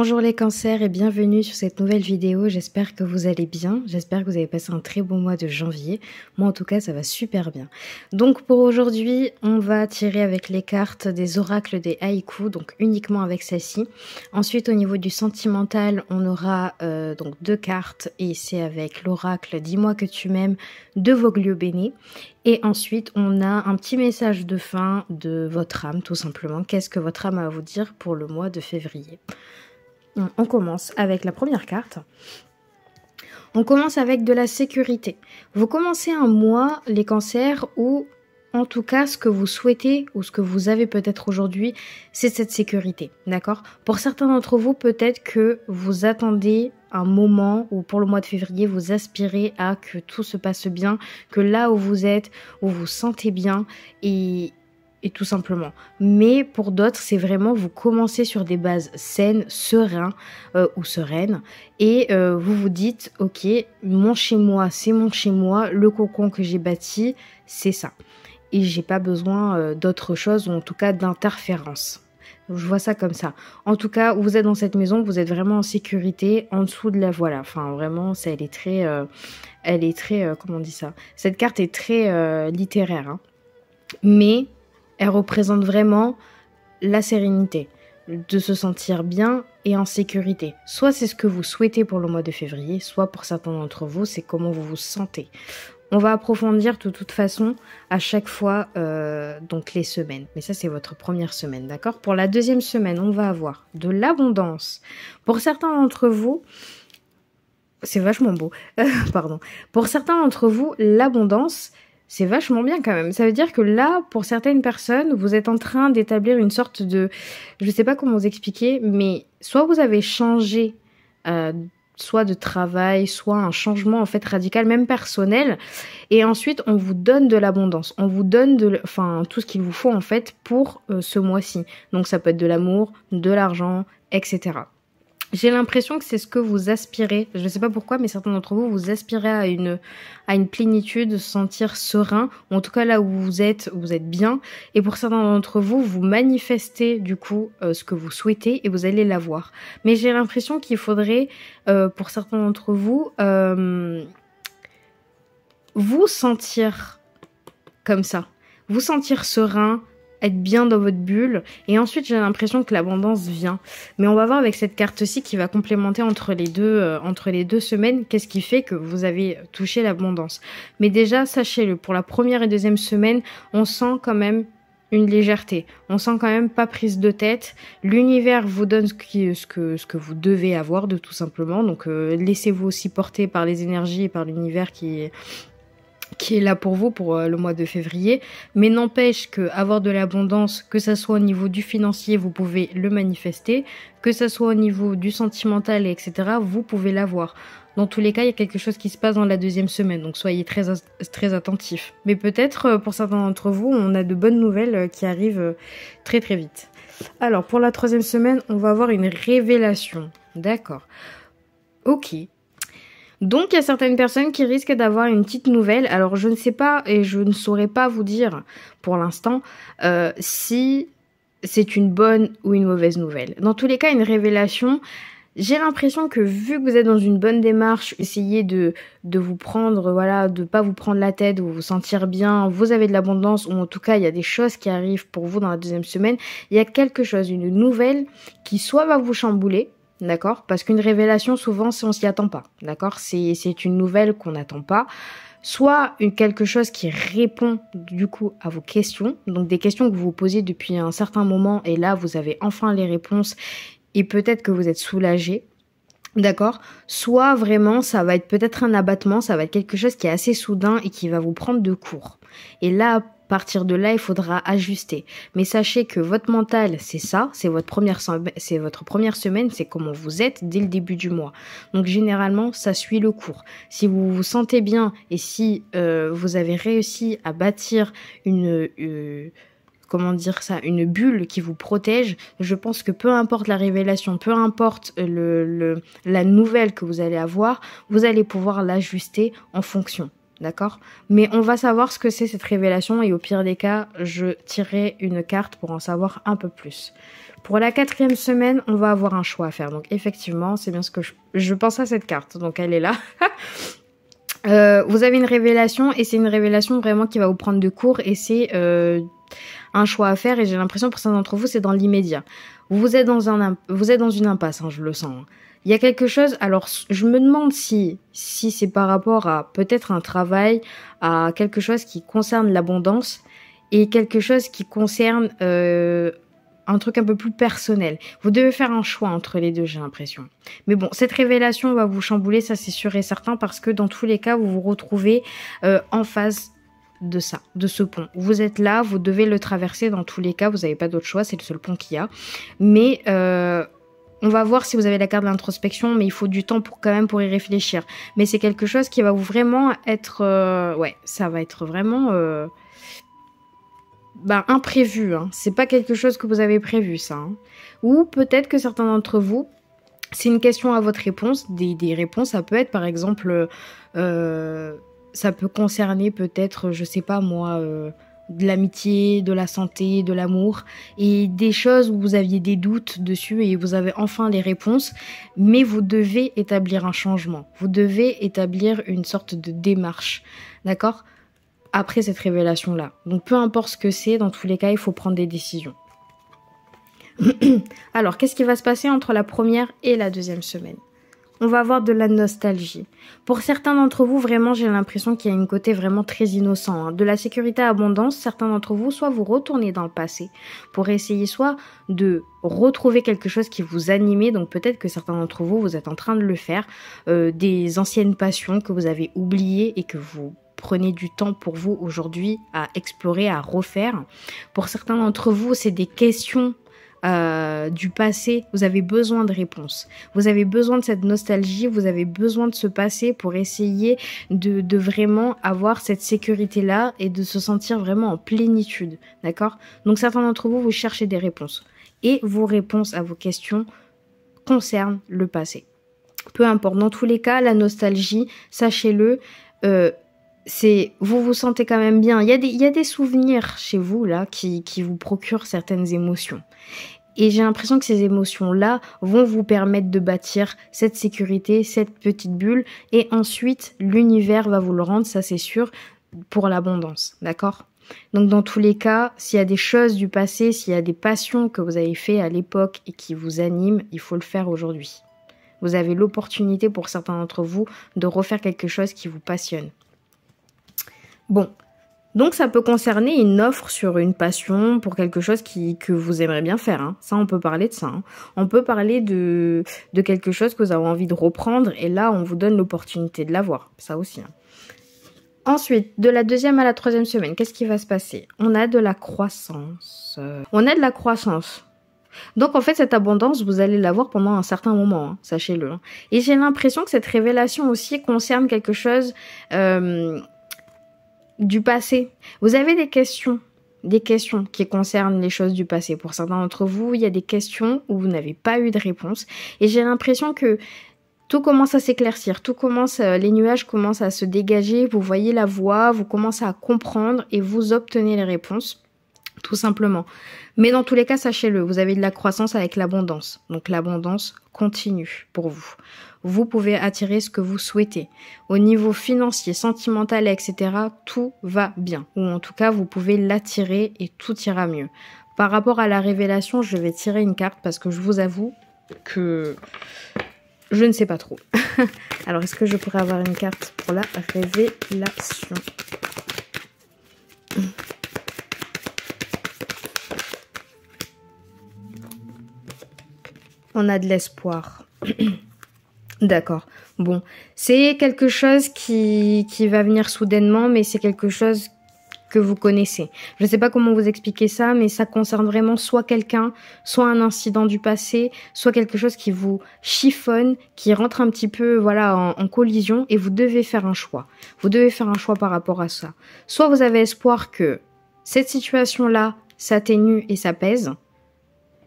Bonjour les cancers et bienvenue sur cette nouvelle vidéo, j'espère que vous allez bien, j'espère que vous avez passé un très bon mois de janvier, moi en tout cas ça va super bien. Donc pour aujourd'hui on va tirer avec les cartes des oracles des haïkus, donc uniquement avec celle-ci. Ensuite au niveau du sentimental on aura donc deux cartes et c'est avec l'oracle Dis-moi que tu m'aimes de Voglio Bene. Et ensuite, on a un petit message de fin de votre âme, tout simplement. Qu'est-ce que votre âme a à vous dire pour le mois de février? On commence avec la première carte. On commence avec de la sécurité. Vous commencez un mois, les cancers, où en tout cas ce que vous souhaitez ou ce que vous avez peut-être aujourd'hui, c'est cette sécurité, d'accord? Pour certains d'entre vous, peut-être que vous attendez un moment où pour le mois de février, vous aspirez à que tout se passe bien, que là où vous êtes, où vous sentez bien et tout simplement. Mais pour d'autres, c'est vraiment vous commencez sur des bases saines, sereines ou sereines et vous vous dites, ok, mon chez moi, c'est mon chez moi, le cocon que j'ai bâti, c'est ça. Et j'ai pas besoin d'autre chose ou en tout cas d'interférence. Je vois ça comme ça. En tout cas, vous êtes dans cette maison, vous êtes vraiment en sécurité, en dessous de la voilà. Enfin, vraiment, ça, elle est très, comment on dit ça? Cette carte est très littéraire, hein. Mais elle représente vraiment la sérénité, de se sentir bien et en sécurité. Soit c'est ce que vous souhaitez pour le mois de février, soit pour certains d'entre vous, c'est comment vous vous sentez. On va approfondir de toute façon à chaque fois donc les semaines. Mais ça, c'est votre première semaine, d'accord? Pour la deuxième semaine, on va avoir de l'abondance. Pour certains d'entre vous, c'est vachement beau. Pardon. Pour certains d'entre vous, l'abondance, c'est vachement bien quand même. Ça veut dire que là, pour certaines personnes, vous êtes en train d'établir une sorte de... Je sais pas comment vous expliquer, mais soit vous avez changé... soit de travail, soit un changement en fait radical, même personnel. Et ensuite, on vous donne de l'abondance. On vous donne tout ce qu'il vous faut en fait pour ce mois-ci. Donc ça peut être de l'amour, de l'argent, etc. J'ai l'impression que c'est ce que vous aspirez. Je ne sais pas pourquoi, mais certains d'entre vous, vous aspirez à une plénitude, se sentir serein. Ou en tout cas, là où vous êtes bien. Et pour certains d'entre vous, vous manifestez du coup ce que vous souhaitez et vous allez l'avoir. Mais j'ai l'impression qu'il faudrait, pour certains d'entre vous, vous sentir comme ça. Vous sentir serein, être bien dans votre bulle, et ensuite j'ai l'impression que l'abondance vient. Mais on va voir avec cette carte-ci qui va complémenter entre les deux semaines, qu'est-ce qui fait que vous avez touché l'abondance. Mais déjà, sachez-le, pour la première et deuxième semaine, on sent quand même une légèreté. On sent quand même pas prise de tête. L'univers vous donne ce que vous devez avoir, de tout simplement. Donc laissez-vous aussi porter par les énergies et par l'univers qui est là pour vous pour le mois de février, mais n'empêche que avoir de l'abondance, que ça soit au niveau du financier, vous pouvez le manifester, que ça soit au niveau du sentimental, etc., vous pouvez l'avoir. Dans tous les cas, il y a quelque chose qui se passe dans la deuxième semaine, donc soyez très attentifs. Mais peut-être, pour certains d'entre vous, on a de bonnes nouvelles qui arrivent très très vite. Alors, pour la troisième semaine, on va avoir une révélation. D'accord. Ok. Donc, il y a certaines personnes qui risquent d'avoir une petite nouvelle. Alors, je ne sais pas et je ne saurais pas vous dire pour l'instant si c'est une bonne ou une mauvaise nouvelle. Dans tous les cas, une révélation, j'ai l'impression que vu que vous êtes dans une bonne démarche, essayez de vous prendre, voilà, de pas vous prendre la tête, de vous sentir bien, vous avez de l'abondance, ou en tout cas, il y a des choses qui arrivent pour vous dans la deuxième semaine. Il y a quelque chose, une nouvelle qui soit va vous chambouler, d'accord? Parce qu'une révélation, souvent, on s'y attend pas, d'accord? C'est une nouvelle qu'on n'attend pas. Soit quelque chose qui répond, du coup, à vos questions. Donc, des questions que vous vous posez depuis un certain moment. Et là, vous avez enfin les réponses. Et peut-être que vous êtes soulagé. D'accord? Soit vraiment, ça va être peut-être un abattement. Ça va être quelque chose qui est assez soudain et qui va vous prendre de court. Et là, à partir de là, il faudra ajuster. Mais sachez que votre mental, c'est ça, c'est votre première semaine, c'est comment vous êtes dès le début du mois. Donc généralement, ça suit le cours. Si vous vous sentez bien et si vous avez réussi à bâtir une bulle qui vous protège, je pense que peu importe la révélation, peu importe la nouvelle que vous allez avoir, vous allez pouvoir l'ajuster en fonction. d'accord? Mais on va savoir ce que c'est cette révélation et au pire des cas, je tirerai une carte pour en savoir un peu plus. Pour la 4e semaine, on va avoir un choix à faire. Donc effectivement, c'est bien ce que je pense à cette carte. Donc elle est là. Vous avez une révélation et c'est une révélation vraiment qui va vous prendre de court et c'est un choix à faire et j'ai l'impression pour certains d'entre vous, c'est dans l'immédiat. Vous êtes dans une impasse, hein, je le sens. Hein. Il y a quelque chose, alors je me demande si c'est par rapport à peut-être un travail, à quelque chose qui concerne l'abondance et quelque chose qui concerne un truc un peu plus personnel. Vous devez faire un choix entre les deux, j'ai l'impression. Mais bon, cette révélation va vous chambouler, ça c'est sûr et certain, parce que dans tous les cas, vous vous retrouvez en face de ça, de ce pont. Vous êtes là, vous devez le traverser dans tous les cas, vous n'avez pas d'autre choix, c'est le seul pont qu'il y a. Mais on va voir si vous avez la carte de l'introspection, mais il faut du temps pour y réfléchir. Mais c'est quelque chose qui va vous vraiment être... ouais, ça va être vraiment... imprévu, hein. C'est pas quelque chose que vous avez prévu, ça. Hein. Ou peut-être que certains d'entre vous, c'est une question à votre réponse. Des réponses, ça peut être par exemple, ça peut concerner peut-être, je sais pas moi, de l'amitié, de la santé, de l'amour, et des choses où vous aviez des doutes dessus et vous avez enfin les réponses, mais vous devez établir un changement. Vous devez établir une sorte de démarche, d'accord ? Après cette révélation-là. Donc peu importe ce que c'est, dans tous les cas, il faut prendre des décisions. Alors, qu'est-ce qui va se passer entre la 1re et la 2e semaine? On va avoir de la nostalgie. Pour certains d'entre vous, vraiment, j'ai l'impression qu'il y a un côté vraiment très innocent. Hein. De la sécurité à abondance, certains d'entre vous, soit vous retournez dans le passé pour essayer soit de retrouver quelque chose qui vous animait. Donc peut-être que certains d'entre vous, vous êtes en train de le faire. Des anciennes passions que vous avez oubliées et que vous prenez du temps pour vous aujourd'hui à explorer, à refaire. Pour certains d'entre vous, c'est des questions du passé. Vous avez besoin de réponses. Vous avez besoin de cette nostalgie. Vous avez besoin de ce passé pour essayer de vraiment avoir cette sécurité-là et de se sentir vraiment en plénitude. D'accord? Donc certains d'entre vous, vous cherchez des réponses. Et vos réponses à vos questions concernent le passé. Peu importe. Dans tous les cas, la nostalgie, sachez-le, vous vous sentez quand même bien. Il y a des souvenirs chez vous là qui vous procurent certaines émotions. Et j'ai l'impression que ces émotions-là vont vous permettre de bâtir cette sécurité, cette petite bulle. Et ensuite, l'univers va vous le rendre, ça c'est sûr, pour l'abondance. D'accord ? Donc dans tous les cas, s'il y a des choses du passé, s'il y a des passions que vous avez fait à l'époque et qui vous animent, il faut le faire aujourd'hui. Vous avez l'opportunité pour certains d'entre vous de refaire quelque chose qui vous passionne. Bon, donc ça peut concerner une offre sur une passion pour quelque chose que vous aimeriez bien faire. Hein. Ça, on peut parler de ça. Hein. On peut parler de quelque chose que vous avez envie de reprendre et là, on vous donne l'opportunité de l'avoir. Ça aussi. Hein. Ensuite, de la 2e à la 3e semaine, qu'est-ce qui va se passer? On a de la croissance. Donc en fait, cette abondance, vous allez l'avoir pendant un certain moment, hein, sachez-le. Hein. Et j'ai l'impression que cette révélation aussi concerne quelque chose... du passé. Vous avez des questions qui concernent les choses du passé. Pour certains d'entre vous, il y a des questions où vous n'avez pas eu de réponse. Et j'ai l'impression que tout commence à s'éclaircir, les nuages commencent à se dégager, vous voyez la voie, vous commencez à comprendre et vous obtenez les réponses. Tout simplement. Mais dans tous les cas, sachez-le, vous avez de la croissance avec l'abondance. Donc l'abondance continue pour vous. Vous pouvez attirer ce que vous souhaitez. Au niveau financier, sentimental, etc., tout va bien. Ou en tout cas, vous pouvez l'attirer et tout ira mieux. Par rapport à la révélation, je vais tirer une carte parce que je vous avoue que je ne sais pas trop. Alors, est-ce que je pourrais avoir une carte pour la révélation ? On a de l'espoir. D'accord. Bon, c'est quelque chose qui va venir soudainement, mais c'est quelque chose que vous connaissez. Je ne sais pas comment vous expliquer ça, mais ça concerne vraiment soit quelqu'un, soit un incident du passé, soit quelque chose qui vous chiffonne, qui rentre un petit peu en collision, et vous devez faire un choix. Vous devez faire un choix par rapport à ça. Soit vous avez espoir que cette situation-là s'atténue et s'apaise,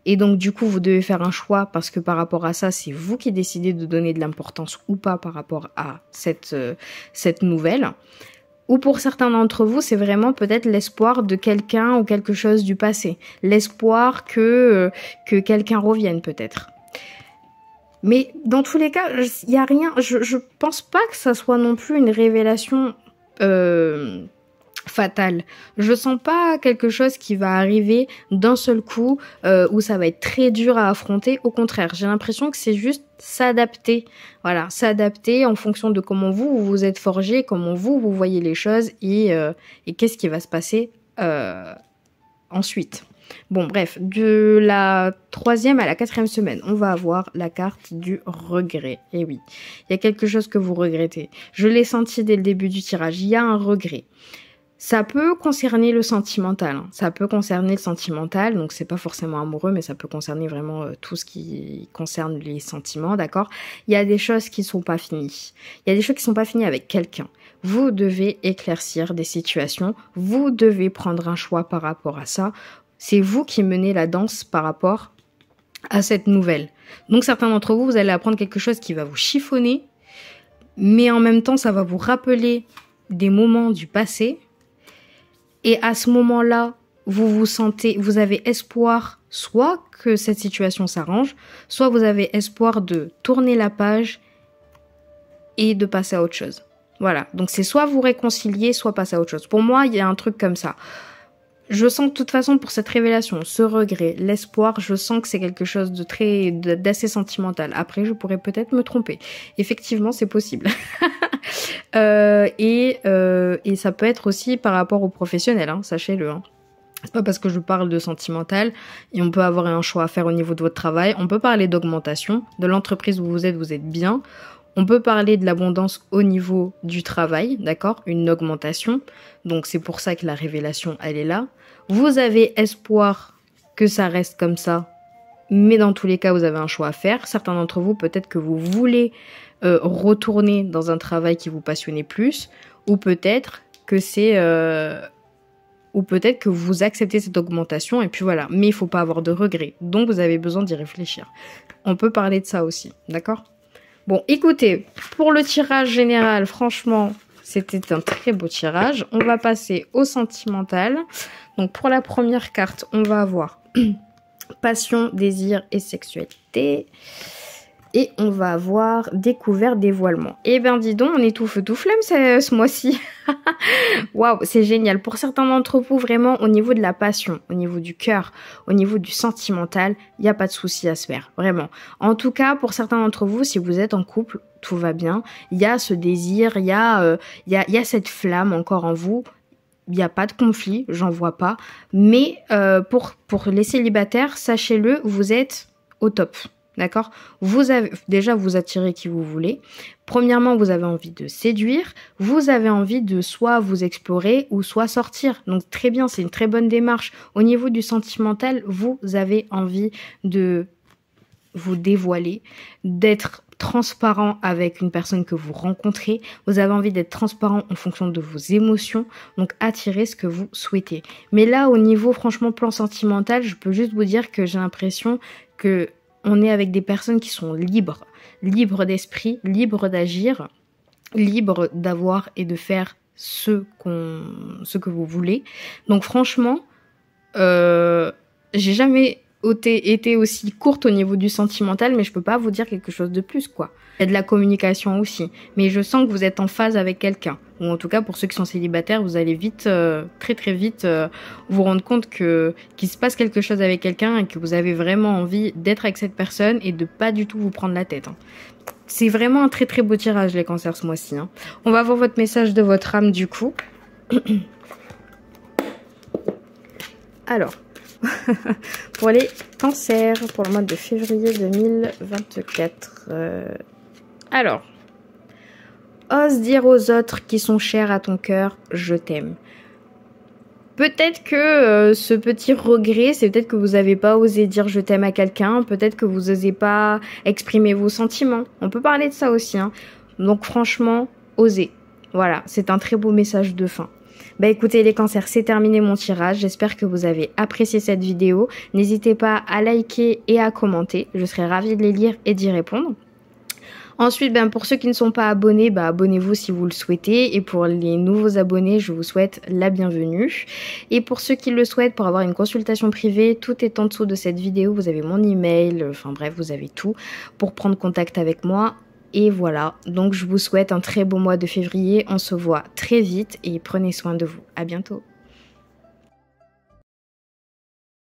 et donc, du coup, vous devez faire un choix parce que par rapport à ça, c'est vous qui décidez de donner de l'importance ou pas par rapport à cette nouvelle. Ou pour certains d'entre vous, c'est vraiment peut-être l'espoir de quelqu'un ou quelque chose du passé. L'espoir que quelqu'un revienne peut-être. Mais dans tous les cas, il n'y a rien. Je pense pas que ça soit non plus une révélation fatale. Je sens pas quelque chose qui va arriver d'un seul coup où ça va être très dur à affronter. Au contraire, j'ai l'impression que c'est juste s'adapter. Voilà, s'adapter en fonction de comment vous vous êtes forgé, comment vous voyez les choses et qu'est-ce qui va se passer ensuite. Bon, bref, de la 3e à la 4e semaine, on va avoir la carte du regret. Et oui, il y a quelque chose que vous regrettez. Je l'ai senti dès le début du tirage, il y a un regret. Ça peut concerner le sentimental, hein. Ça peut concerner le sentimental, donc c'est pas forcément amoureux, mais ça peut concerner vraiment tout ce qui concerne les sentiments, d'accord? Il y a des choses qui sont pas finies. Il y a des choses qui sont pas finies avec quelqu'un. Vous devez éclaircir des situations, vous devez prendre un choix par rapport à ça. C'est vous qui menez la danse par rapport à cette nouvelle. Donc certains d'entre vous, vous allez apprendre quelque chose qui va vous chiffonner, mais en même temps, ça va vous rappeler des moments du passé. Et à ce moment-là, vous avez espoir soit que cette situation s'arrange, soit vous avez espoir de tourner la page et de passer à autre chose. Voilà, donc c'est soit vous réconcilier, soit passer à autre chose. Pour moi, il y a un truc comme ça. Je sens de toute façon pour cette révélation, ce regret, l'espoir, je sens que c'est quelque chose d'assez sentimental. Après, je pourrais peut-être me tromper. Effectivement, c'est possible. Et ça peut être aussi par rapport aux professionnels, hein, sachez-le. Hein. C'est pas parce que je parle de sentimental et on peut avoir un choix à faire au niveau de votre travail. On peut parler d'augmentation, de l'entreprise où vous êtes bien. On peut parler de l'abondance au niveau du travail, d'accord? Une augmentation. Donc c'est pour ça que la révélation, elle est là. Vous avez espoir que ça reste comme ça, mais dans tous les cas, vous avez un choix à faire. Certains d'entre vous, peut-être que vous voulez retourner dans un travail qui vous passionnait plus, ou peut-être que ou peut-être que vous acceptez cette augmentation et puis voilà. Mais il faut pas avoir de regrets. Donc vous avez besoin d'y réfléchir. On peut parler de ça aussi, d'accord? Bon, écoutez, pour le tirage général, franchement, c'était un très beau tirage. On va passer au sentimental. Donc, pour la première carte, on va avoir passion, désir et sexualité. Et on va avoir découvert, dévoilement. Eh bien, dis donc, on est tout feu, tout flamme ce mois-ci. Waouh, c'est génial. Pour certains d'entre vous, vraiment, au niveau de la passion, au niveau du cœur, au niveau du sentimental, il n'y a pas de souci à se faire. Vraiment. En tout cas, pour certains d'entre vous, si vous êtes en couple, tout va bien. Il y a ce désir, il y a cette flamme encore en vous. Il n'y a pas de conflit, j'en vois pas. Mais pour les célibataires, sachez-le, vous êtes au top. D'accord? Vous attirez qui vous voulez. Premièrement, vous avez envie de séduire. Vous avez envie de soit vous explorer ou soit sortir. Donc très bien, c'est une très bonne démarche. Au niveau du sentimental, vous avez envie de vous dévoiler, d'être transparent avec une personne que vous rencontrez. Vous avez envie d'être transparent en fonction de vos émotions. Donc attirez ce que vous souhaitez. Mais là, au niveau franchement plan sentimental, je peux juste vous dire que j'ai l'impression que on est avec des personnes qui sont libres d'esprit, libres d'agir, libres d'avoir et de faire ce que vous voulez. Donc franchement, j'ai jamais été aussi courte au niveau du sentimental, mais je peux pas vous dire quelque chose de plus, quoi. Il y a de la communication aussi, mais je sens que vous êtes en phase avec quelqu'un. Ou en tout cas, pour ceux qui sont célibataires, vous allez vite, très très vite, vous rendre compte qu'il se passe quelque chose avec quelqu'un et que vous avez vraiment envie d'être avec cette personne et de pas du tout vous prendre la tête. Hein. C'est vraiment un très très beau tirage, les cancers, ce mois-ci. Hein. On va voir votre message de votre âme, du coup. Alors, pour les cancers, pour le mois de février 2024. Alors, ose dire aux autres qui sont chers à ton cœur, je t'aime. Peut-être que ce petit regret, c'est peut-être que vous n'avez pas osé dire je t'aime à quelqu'un, peut-être que vous n'osez pas exprimer vos sentiments. On peut parler de ça aussi. Hein. Donc franchement, osez. Voilà, c'est un très beau message de fin. Bah écoutez les cancers, c'est terminé mon tirage. J'espère que vous avez apprécié cette vidéo. N'hésitez pas à liker et à commenter. Je serai ravie de les lire et d'y répondre. Ensuite, pour ceux qui ne sont pas abonnés, abonnez-vous si vous le souhaitez. Et pour les nouveaux abonnés, je vous souhaite la bienvenue. Et pour ceux qui le souhaitent, pour avoir une consultation privée, tout est en dessous de cette vidéo. Vous avez mon email, enfin bref, vous avez tout pour prendre contact avec moi. Et voilà, donc je vous souhaite un très bon mois de février. On se voit très vite et prenez soin de vous. À bientôt.